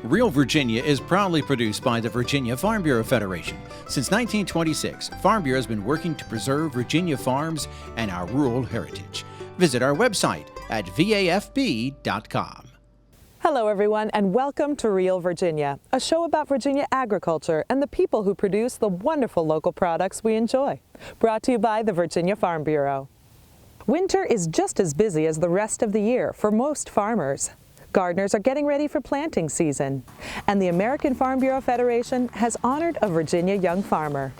Real Virginia is proudly produced by the Virginia Farm Bureau Federation. Since 1926, Farm Bureau has been working to preserve Virginia farms and our rural heritage. Visit our website at vafb.com. Hello everyone, and welcome to Real Virginia, a show about Virginia agriculture and the people who produce the wonderful local products we enjoy. Brought to you by the Virginia Farm Bureau. Winter is just as busy as the rest of the year for most farmers. Gardeners are getting ready for planting season, and the American Farm Bureau Federation has honored a Virginia young farmer.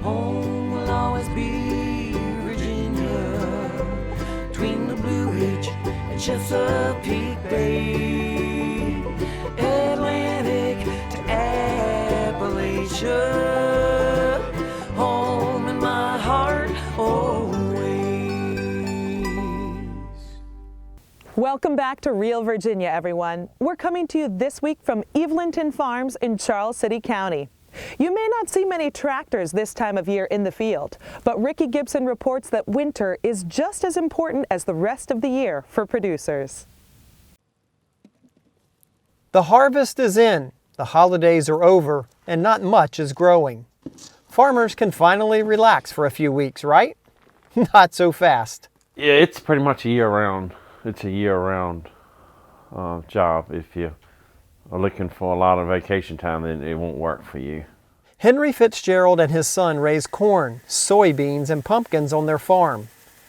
Home will always be Virginia, between the Blue Ridge and Chesapeake Bay, Atlantic to Appalachia, home in my heart always. Welcome back to Real Virginia, everyone. We're coming to you this week from Evelynton Farms in Charles City County. You may not see many tractors this time of year in the field, but Ricky Gibson reports that winter is just as important as the rest of the year for producers. The harvest is in, the holidays are over, and not much is growing. Farmers can finally relax for a few weeks, right? Not so fast. Yeah, it's pretty much a year-round. It's a year-round job. If you are looking for a lot of vacation time, then it won't work for you. Henry Fitzgerald and his son raise corn, soybeans, and pumpkins on their farm.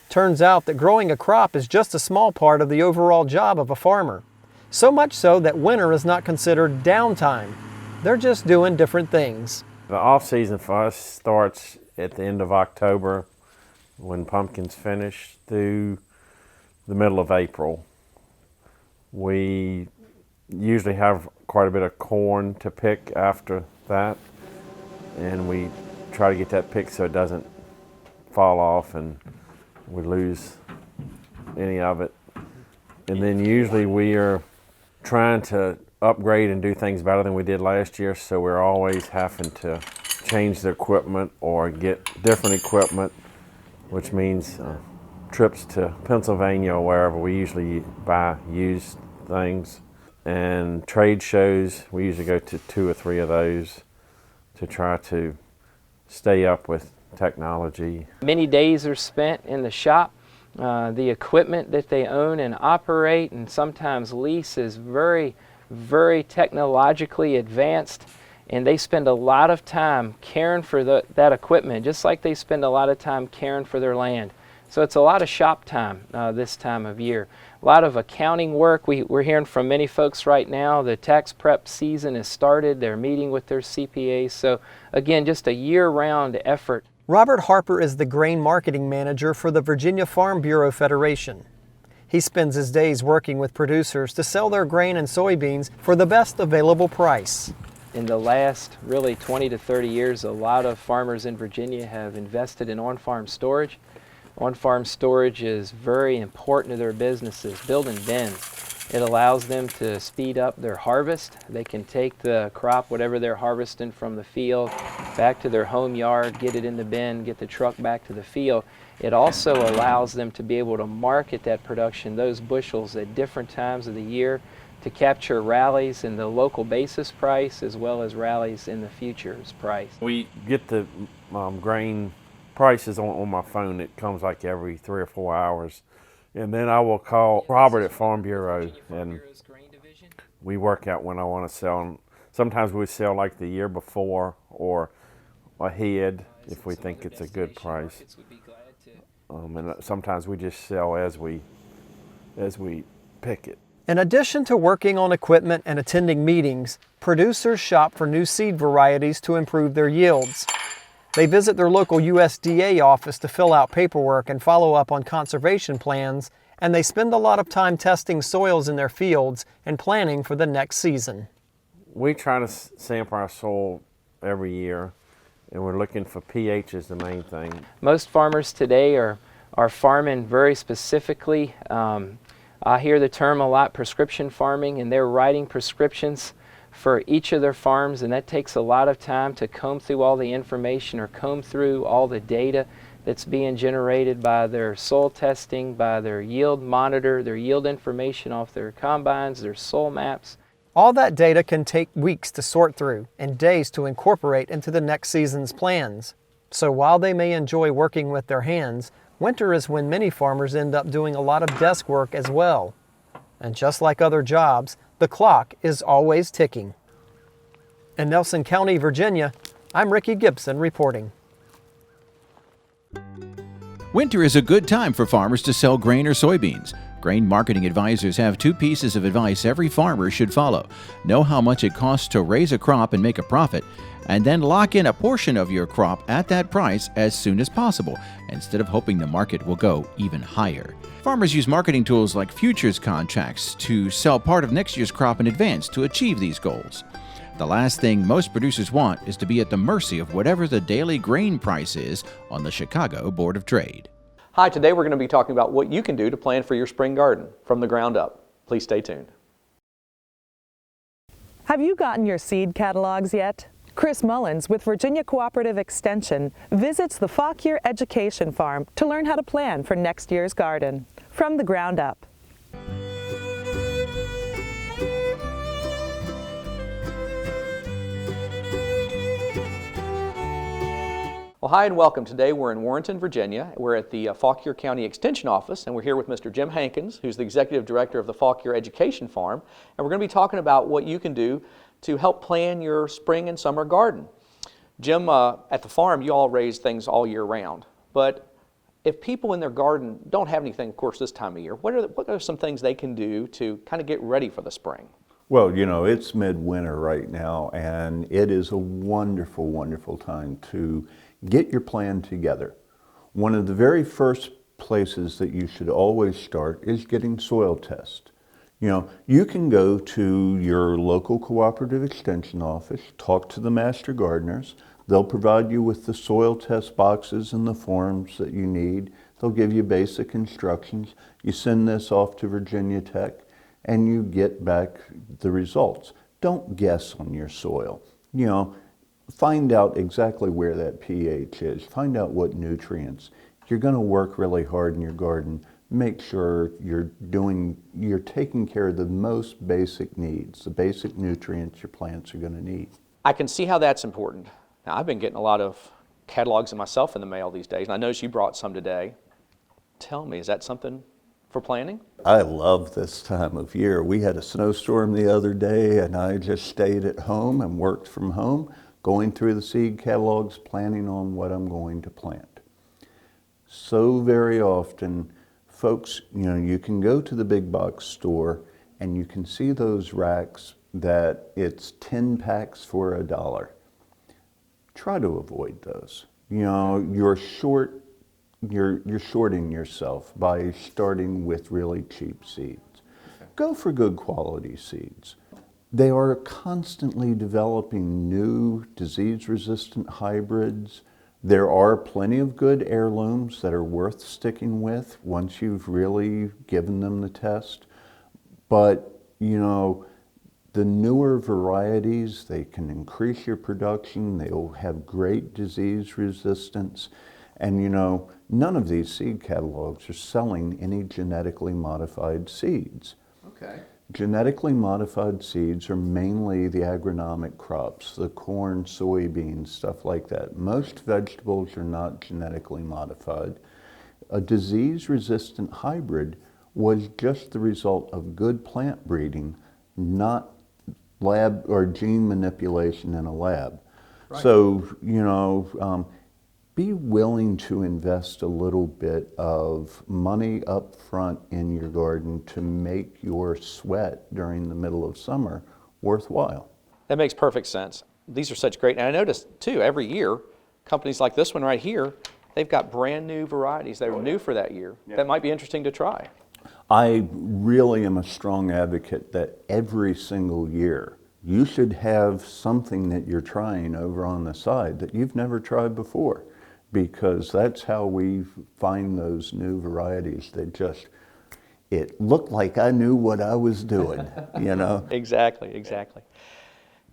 Turns out that growing a crop is just a small part of the overall job of a farmer. So much so that winter is not considered downtime. They're just doing different things. The off-season for us starts at the end of October when pumpkins finish through the middle of April. We usually have quite a bit of corn to pick after that, and we try to get that picked so it doesn't fall off and we lose any of it. And then usually we are trying to upgrade and do things better than we did last year, so we're always having to change the equipment or get different equipment, which means trips to Pennsylvania or wherever. We usually buy used things. And trade shows, we usually go to 2 or 3 of those to try to stay up with technology. Many days are spent in the shop. The equipment that they own and operate and sometimes lease is very, very technologically advanced, and they spend a lot of time caring for that equipment, just like they spend a lot of time caring for their land. So it's a lot of shop time this time of year. A lot of accounting work. We're hearing from many folks right now. The tax prep season has started. They're meeting with their CPAs. So again, just a year-round effort. Robert Harper is the grain marketing manager for the Virginia Farm Bureau Federation. He spends his days working with producers to sell their grain and soybeans for the best available price. In the last really 20 to 30 years, a lot of farmers in Virginia have invested in on-farm storage. On-farm storage is very important to their businesses. Building bins, it allows them to speed up their harvest. They can take the crop, whatever they're harvesting from the field, back to their home yard, get it in the bin, get the truck back to the field. It also allows them to be able to market that production, those bushels, at different times of the year to capture rallies in the local basis price as well as rallies in the futures price. We get the grain prices on my phone. It comes like every 3 or 4 hours, and then I will call Robert at Farm Bureau and we work out when I want to sell. Sometimes we sell like the year before or ahead if we think it's a good price, and sometimes we just sell as we pick it. In addition to working on equipment and attending meetings, producers shop for new seed varieties to improve their yields. They visit their local USDA office to fill out paperwork and follow up on conservation plans, and they spend a lot of time testing soils in their fields and planning for the next season. We try to sample our soil every year, and we're looking for pH is the main thing. Most farmers today are farming very specifically. I hear the term a lot, prescription farming, and they're writing prescriptions for each of their farms, and that takes a lot of time to comb through all the information or comb through all the data that's being generated by their soil testing, by their yield monitor, their yield information off their combines, their soil maps. All that data can take weeks to sort through and days to incorporate into the next season's plans. So while they may enjoy working with their hands, winter is when many farmers end up doing a lot of desk work as well. And just like other jobs, the clock is always ticking. In Nelson County, Virginia, I'm Ricky Gibson reporting. Winter is a good time for farmers to sell grain or soybeans. Grain marketing advisors have two pieces of advice every farmer should follow. Know how much it costs to raise a crop and make a profit, and then lock in a portion of your crop at that price as soon as possible, instead of hoping the market will go even higher. Farmers use marketing tools like futures contracts to sell part of next year's crop in advance to achieve these goals. The last thing most producers want is to be at the mercy of whatever the daily grain price is on the Chicago Board of Trade. Hi, today we're going to be talking about what you can do to plan for your spring garden from the ground up. Please stay tuned. Have you gotten your seed catalogs yet? Chris Mullins with Virginia Cooperative Extension visits the Fauquier Education Farm to learn how to plan for next year's garden from the ground up. Well, hi and welcome. Today we're in Warrenton, Virginia. We're at the Fauquier County Extension Office, and we're here with Mr. Jim Hankins, who's the Executive Director of the Fauquier Education Farm. And we're going to be talking about what you can do to help plan your spring and summer garden. Jim, at the farm, you all raise things all year round. But if people in their garden don't have anything, of course, this time of year, what are some things they can do to kind of get ready for the spring? Well, you know, it's midwinter right now, and it is a wonderful, wonderful time to get your plan together. One of the very first places that you should always start is getting soil tests. You know, you can go to your local cooperative extension office, talk to the master gardeners. They'll provide you with the soil test boxes and the forms that you need. They'll give you basic instructions. You send this off to Virginia Tech and you get back the results. Don't guess on your soil. You know, find out exactly where that pH is. Find out what nutrients. You're going to work really hard in your garden. Make sure you're taking care of the most basic needs, the basic nutrients your plants are going to need. I can see how that's important. Now, I've been getting a lot of catalogs of myself in the mail these days, and I noticed you brought some today. Tell me, is that something for planning? I love this time of year. We had a snowstorm the other day, and I just stayed at home and worked from home, going through the seed catalogs, planning on what I'm going to plant. So very often, folks, you know, you can go to the big box store and you can see those racks that it's 10 packs for $1. Try to avoid those. You know, you're shorting yourself by starting with really cheap seeds. Go for good quality seeds. They are constantly developing new disease-resistant hybrids. There are plenty of good heirlooms that are worth sticking with once you've really given them the test. But, you know, the newer varieties, they can increase your production. They'll have great disease resistance. And, you know, none of these seed catalogs are selling any genetically modified seeds. Okay. Genetically modified seeds are mainly the agronomic crops, the corn, soybeans, stuff like that. Most vegetables are not genetically modified. A disease-resistant hybrid was just the result of good plant breeding, not lab or gene manipulation in a lab. Right. So, you know, be willing to invest a little bit of money up front in your garden to make your sweat during the middle of summer worthwhile. That makes perfect sense. These are such great, and I noticed too, every year, companies like this one right here, they've got brand new varieties that are new for that year. Yeah. That might be interesting to try. I really am a strong advocate that every single year you should have something that you're trying over on the side that you've never tried before, because that's how we find those new varieties that just, it looked like I knew what I was doing, you know? Exactly, exactly.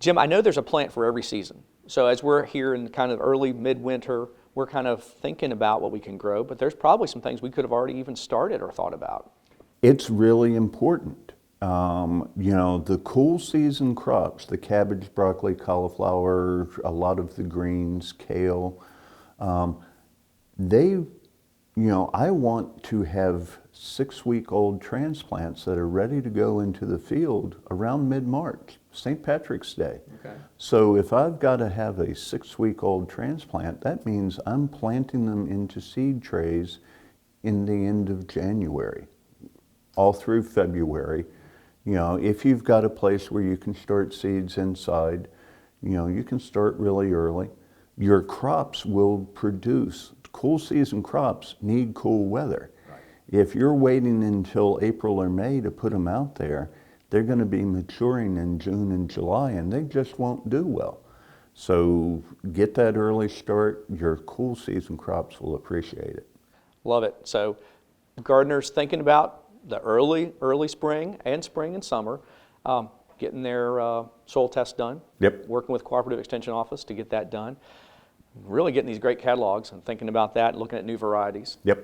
Jim, I know there's a plant for every season. So as we're here in kind of early midwinter, we're kind of thinking about what we can grow, but there's probably some things we could have already even started or thought about. It's really important. You know, the cool season crops, the cabbage, broccoli, cauliflower, a lot of the greens, kale, I want to have 6-week-old transplants that are ready to go into the field around mid-March, St. Patrick's Day. Okay. So if I've got to have a 6-week-old transplant, that means I'm planting them into seed trays in the end of January, all through February. You know, if you've got a place where you can start seeds inside, you know, you can start really early. Your crops will produce. Cool season crops need cool weather. Right. If you're waiting until April or May to put them out there, they're going to be maturing in June and July, and they just won't do well. So get that early start. Your cool season crops will appreciate it. Love it. So gardeners thinking about the early spring and summer, getting their soil tests done. Yep. Working with Cooperative Extension Office to get that done. Really getting these great catalogs and thinking about that, looking at new varieties. Yep.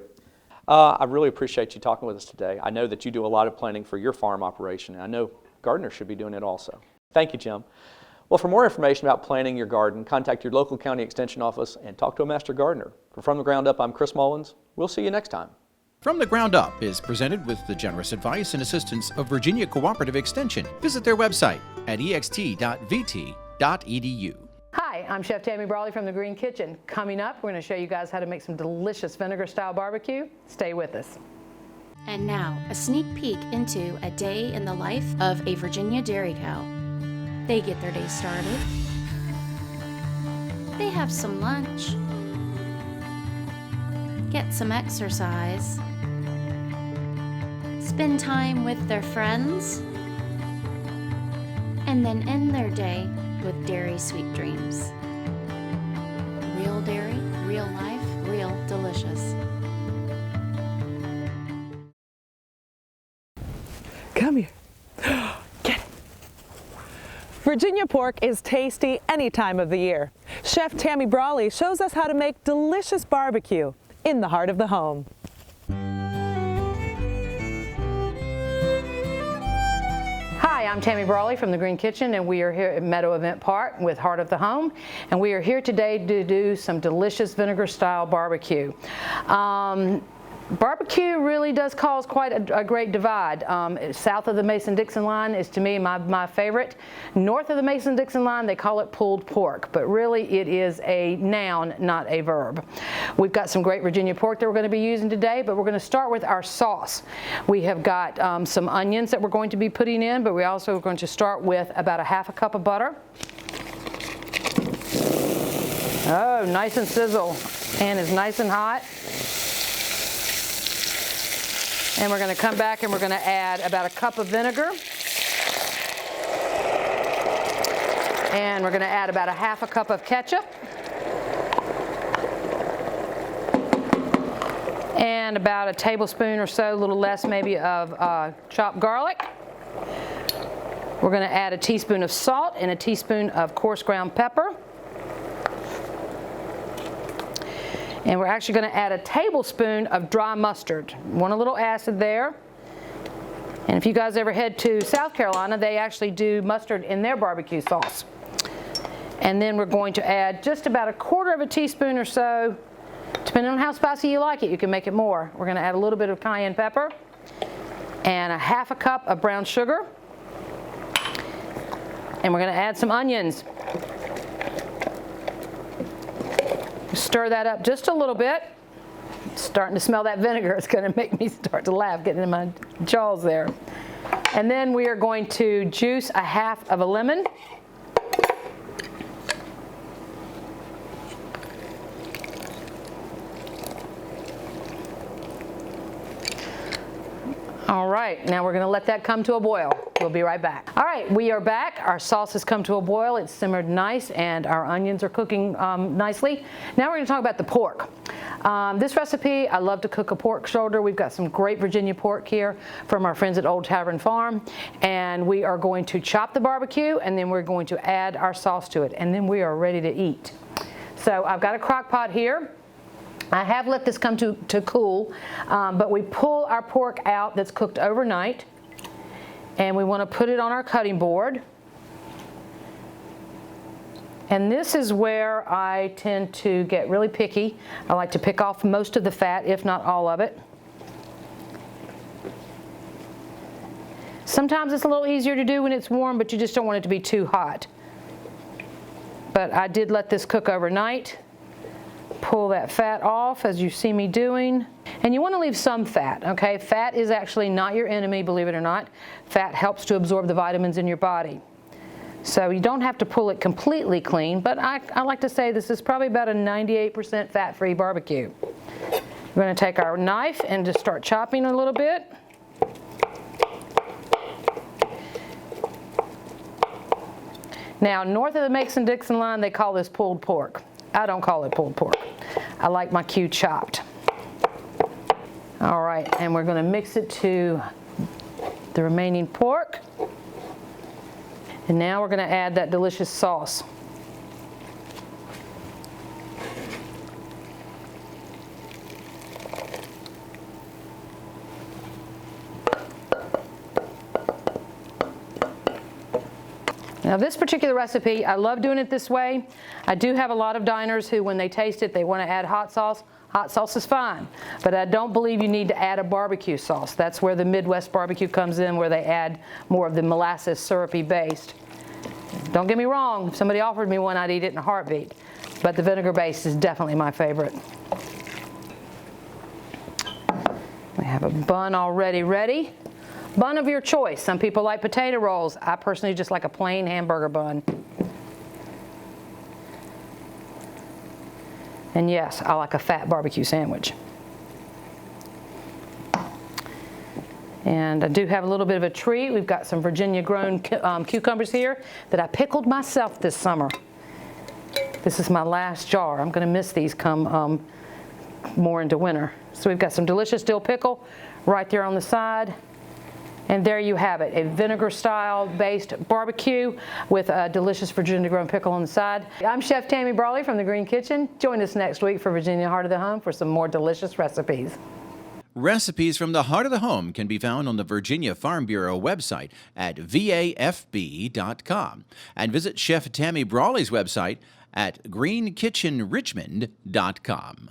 I really appreciate you talking with us today. I know that you do a lot of planning for your farm operation, and I know gardeners should be doing it also. Thank you, Jim. Well, for more information about planning your garden, contact your local county extension office and talk to a master gardener. From the Ground Up, I'm Chris Mullins. We'll see you next time. From the Ground Up is presented with the generous advice and assistance of Virginia Cooperative Extension. Visit their website at ext.vt.edu. Hi, I'm Chef Tammy Brawley from the Green Kitchen. Coming up, we're going to show you guys how to make some delicious vinegar-style barbecue. Stay with us. And now, a sneak peek into a day in the life of a Virginia dairy cow. They get their day started. They have some lunch. Get some exercise. Spend time with their friends. And then end their day with dairy sweet dreams. Real dairy, real life, real delicious. Come here. Get it. Virginia pork is tasty any time of the year. Chef Tammy Brawley shows us how to make delicious barbecue in the heart of the home. Hi, I'm Tammy Brawley from the Green Kitchen, and we are here at Meadow Event Park with Heart of the Home, and we are here today to do some delicious vinegar-style barbecue. Barbecue really does cause quite a great divide. South of the Mason-Dixon line is, to me, my favorite. North of the Mason-Dixon line, they call it pulled pork, but really it is a noun, not a verb. We've got some great Virginia pork that we're going to be using today, but we're going to start with our sauce. We have got some onions that we're going to be putting in, but we also are going to start with about a half a cup of butter. Oh, nice and sizzle. Pan is nice and hot. And we're going to come back and we're going to add about a cup of vinegar. And we're going to add about a half a cup of ketchup. And about a tablespoon or so, a little less maybe, of chopped garlic. We're going to add a teaspoon of salt and a teaspoon of coarse ground pepper. And we're actually going to add a tablespoon of dry mustard. Want a little acid there. And if you guys ever head to South Carolina, they actually do mustard in their barbecue sauce. And then we're going to add just about a quarter of a teaspoon or so. Depending on how spicy you like it, you can make it more. We're going to add a little bit of cayenne pepper and a half a cup of brown sugar. And we're going to add some onions. Stir that up just a little bit. Starting to smell that vinegar. It's going to make me start to laugh, getting in my jaws there. And then we are going to juice a half of a lemon. All right, now we're going to let that come to a boil. We'll be right back. All right, we are back. Our sauce has come to a boil. It's simmered nice, and our onions are cooking nicely. Now we're going to talk about the pork. This recipe, I love to cook a pork shoulder. We've got some great Virginia pork here from our friends at Old Tavern Farm, and we are going to chop the barbecue, and then we're going to add our sauce to it, and then we are ready to eat. So I've got a crock pot here. I have let this come to cool, but we pull our pork out that's cooked overnight, and we want to put it on our cutting board. And this is where I tend to get really picky. I like to pick off most of the fat, if not all of it. Sometimes it's a little easier to do when it's warm, but you just don't want it to be too hot. But I did let this cook overnight. Pull that fat off as you see me doing. And you want to leave some fat, okay? Fat is actually not your enemy, believe it or not. Fat helps to absorb the vitamins in your body. So you don't have to pull it completely clean, but I like to say this is probably about a 98% fat-free barbecue. We're going to take our knife and just start chopping a little bit. Now, north of the Mason-Dixon line, they call this pulled pork. I don't call it pulled pork. I like my Q chopped. All right, and we're going to mix it to the remaining pork. And now we're going to add that delicious sauce. Now this particular recipe, I love doing it this way. I do have a lot of diners who, when they taste it, they want to add hot sauce. Hot sauce is fine, but I don't believe you need to add a barbecue sauce. That's where the Midwest barbecue comes in, where they add more of the molasses syrupy based. Don't get me wrong, if somebody offered me one, I'd eat it in a heartbeat, but the vinegar based is definitely my favorite. We have a bun already ready. Bun of your choice. Some people like potato rolls. I personally just like a plain hamburger bun. And yes, I like a fat barbecue sandwich. And I do have a little bit of a treat. We've got some Virginia grown cucumbers here that I pickled myself this summer. This is my last jar. I'm going to miss these come more into winter. So we've got some delicious dill pickle right there on the side. And there you have it, a vinegar-style based barbecue with a delicious Virginia-grown pickle on the side. I'm Chef Tammy Brawley from the Green Kitchen. Join us next week for Virginia Heart of the Home for some more delicious recipes. Recipes from the heart of the home can be found on the Virginia Farm Bureau website at vafb.com. And visit Chef Tammy Brawley's website at greenkitchenrichmond.com.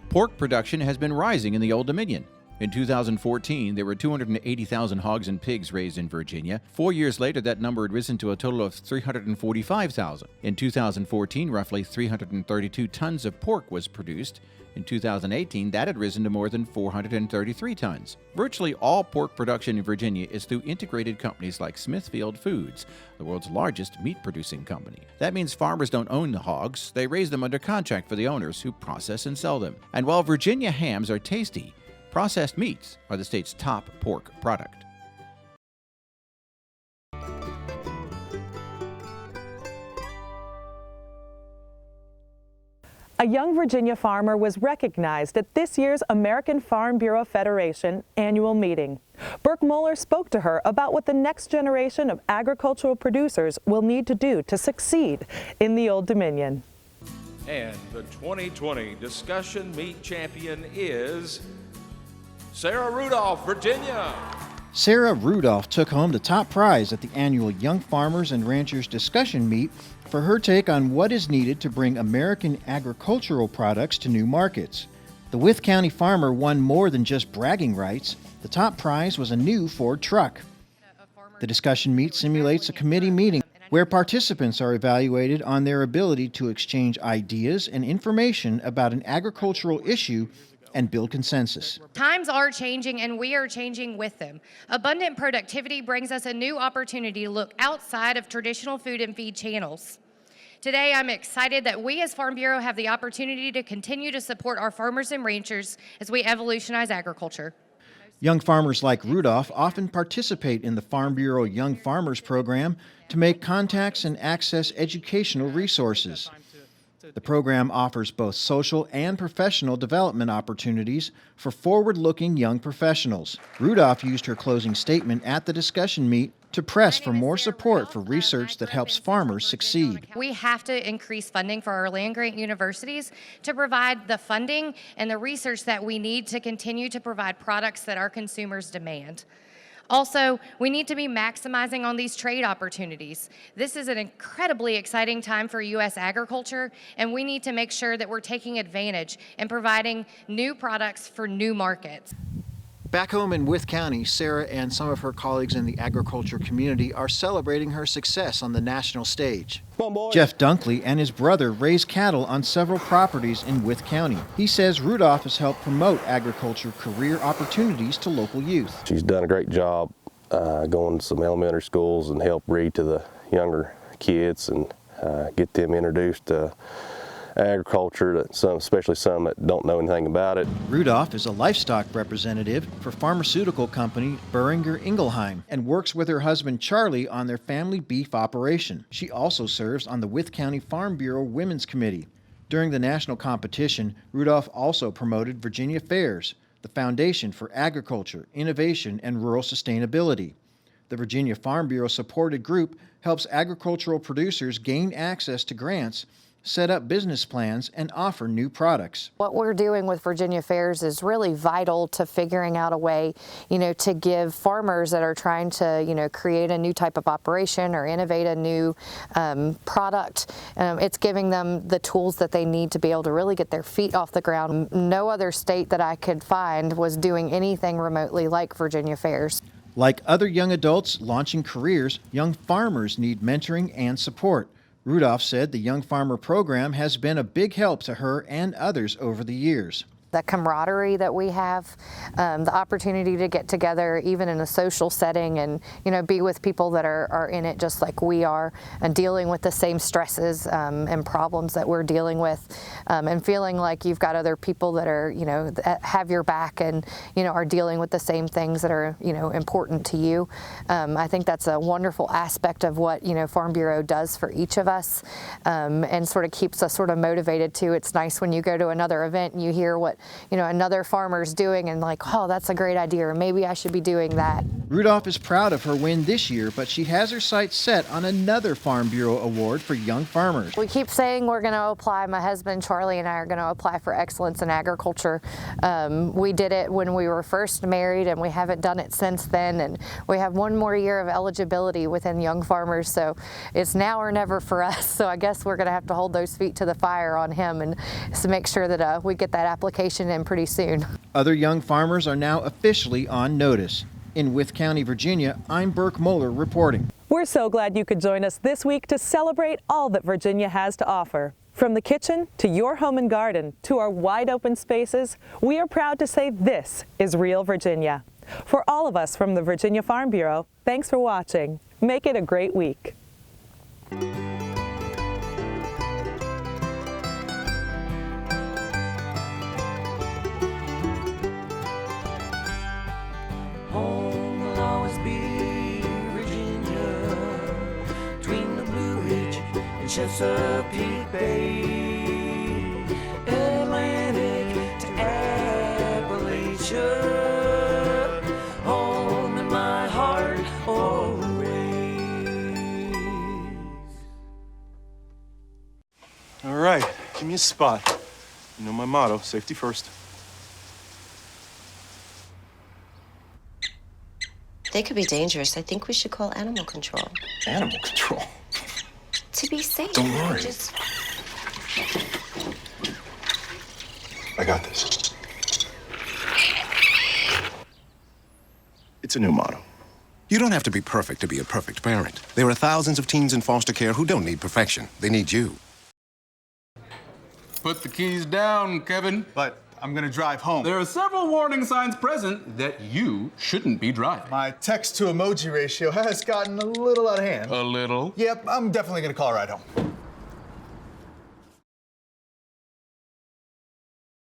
Pork production has been rising in the Old Dominion. In 2014, there were 280,000 hogs and pigs raised in Virginia. 4 years later, that number had risen to a total of 345,000. In 2014, roughly 332 tons of pork was produced. In 2018, that had risen to more than 433 tons. Virtually all pork production in Virginia is through integrated companies like Smithfield Foods, the world's largest meat-producing company. That means farmers don't own the hogs. They raise them under contract for the owners who process and sell them. And while Virginia hams are tasty, processed meats are the state's top pork product. A young Virginia farmer was recognized at this year's American Farm Bureau Federation annual meeting. Burke Moeller spoke to her about what the next generation of agricultural producers will need to do to succeed in the Old Dominion. And the 2020 discussion meat champion is Sarah Rudolph, Virginia. Sarah Rudolph took home the top prize at the annual Young Farmers and Ranchers discussion meet for her take on what is needed to bring American agricultural products to new markets. The Wythe County farmer won more than just bragging rights. The top prize was a new Ford truck. The discussion meet simulates a committee meeting where participants are evaluated on their ability to exchange ideas and information about an agricultural issue and build consensus. Times are changing and we are changing with them. Abundant productivity brings us a new opportunity to look outside of traditional food and feed channels. Today, I'm excited that we as Farm Bureau have the opportunity to continue to support our farmers and ranchers as we evolutionize agriculture. Young farmers like Rudolph often participate in the Farm Bureau Young Farmers program to make contacts and access educational resources. The program offers both social and professional development opportunities for forward-looking young professionals. Rudolph used her closing statement at the discussion meet to press for more support for research that helps farmers succeed. We have to increase funding for our land-grant universities to provide the funding and the research that we need to continue to provide products that our consumers demand. Also, we need to be maximizing on these trade opportunities. This is an incredibly exciting time for U.S. agriculture, and we need to make sure that we're taking advantage and providing new products for new markets. Back home in Wythe County, Sarah and some of her colleagues in the agriculture community are celebrating her success on the national stage. Jeff Dunkley and his brother raise cattle on several properties in Wythe County. He says Rudolph has helped promote agriculture career opportunities to local youth. She's done a great job going to some elementary schools and help read to the younger kids and get them introduced to agriculture, especially some that don't know anything about it. Rudolph is a livestock representative for pharmaceutical company Boehringer Ingelheim and works with her husband Charlie on their family beef operation. She also serves on the Wythe County Farm Bureau Women's Committee. During the national competition, Rudolph also promoted Virginia Fairs, the Foundation for Agriculture, Innovation, and Rural Sustainability. The Virginia Farm Bureau supported group helps agricultural producers gain access to grants, set up business plans, and offer new products. What we're doing with Virginia Fairs is really vital to figuring out a way, to give farmers that are trying to, create a new type of operation or innovate a new product. It's giving them the tools that they need to be able to really get their feet off the ground. No other state that I could find was doing anything remotely like Virginia Fairs. Like other young adults launching careers, young farmers need mentoring and support. Rudolph said the Young Farmer program has been a big help to her and others over the years. The camaraderie that we have, the opportunity to get together even in a social setting and be with people that are in it just like we are and dealing with the same stresses and problems that we're dealing with, and feeling like you've got other people that are that have your back and are dealing with the same things that are important to you. I think that's a wonderful aspect of what Farm Bureau does for each of us, and sort of keeps us sort of motivated too. It's nice when you go to another event and you hear what another farmer's doing and like, oh, that's a great idea, or maybe I should be doing that. Rudolph is proud of her win this year, but she has her sights set on another Farm Bureau award for young farmers. We keep saying we're going to apply. My husband Charlie and I are going to apply for excellence in agriculture. We did it when we were first married, and we haven't done it since then, and we have one more year of eligibility within young farmers, so it's now or never for us. So I guess we're going to have to hold those feet to the fire on him and to make sure that we get that application in pretty soon. Other young farmers are now officially on notice. In Wythe County, Virginia, I'm Burke Moeller reporting. We're so glad you could join us this week to celebrate all that Virginia has to offer. From the kitchen to your home and garden to our wide open spaces, we are proud to say this is Real Virginia. For all of us from the Virginia Farm Bureau, thanks for watching. Make it a great week. Home will always be Virginia, between the Blue Ridge and Chesapeake Bay, Atlantic to Appalachia, home in my heart always. All right, give me a spot. You know my motto, safety first. They could be dangerous. I think we should call animal control. Animal control? To be safe. Don't worry. Just... I got this. It's a new motto. You don't have to be perfect to be a perfect parent. There are thousands of teens in foster care who don't need perfection. They need you. Put the keys down, Kevin. But I'm gonna drive home. There are several warning signs present that you shouldn't be driving. My text to emoji ratio has gotten a little out of hand. A little? Yep, I'm definitely gonna call a ride home.